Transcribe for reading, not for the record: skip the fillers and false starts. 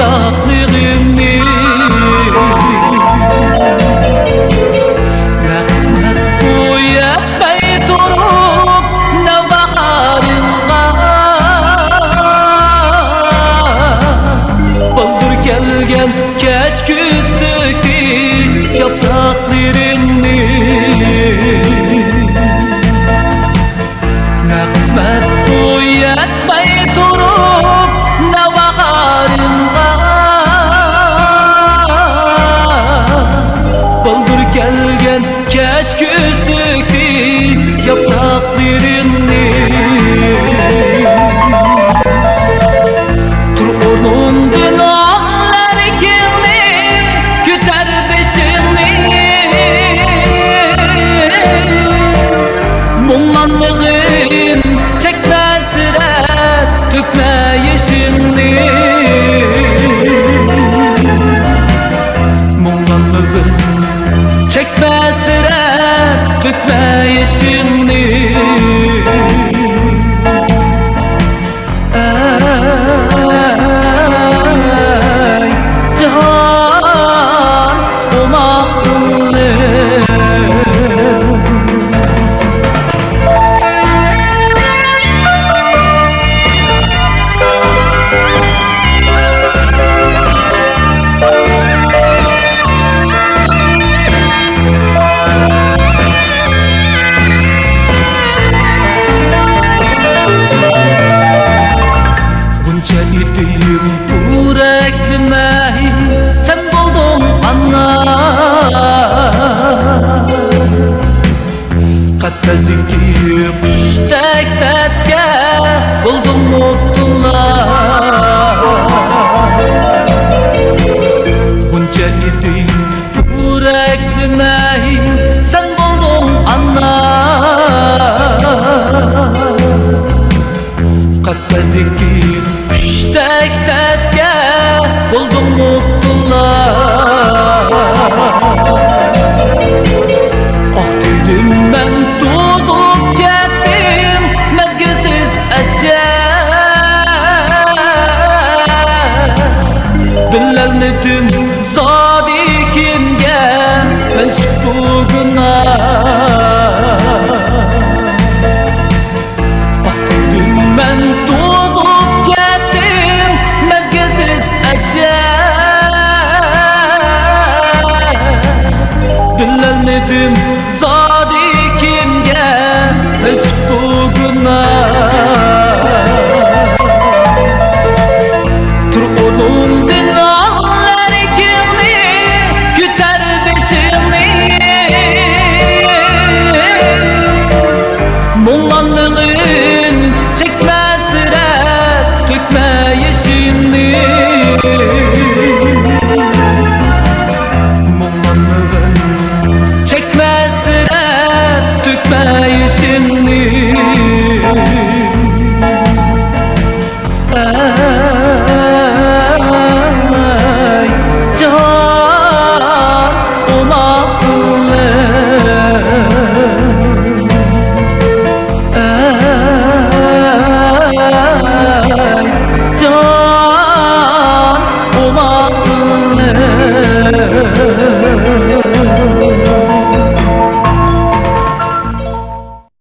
yapraklarını. Ne kısmet bu yetmey durup ne baharınla. Baldır gelgen keç küzdeki yapraklarını. Ne kısmet bu yetmey durup ne baharınla. Baldır gelgen keç küzdeki yapraklarını. Tur onundan onlar kimi küter beşini. Mumlanlığın çekme sırat dökme yeşilini. Mumlanlığın çekme sırat dökme yeşilini. Ey cihan o mahzunlu. Bunca idim yürekme sen buldun anla. Katmezdik kuştek tetke buldum mutlular. Bunca idim yürekme sen buldun anla. Katmezdik kuştek tetke buldum mutlular. Ah dedim ben tutup kettim mezgilsiz ecel. Bilelmedim sadikimge ben süttu günah.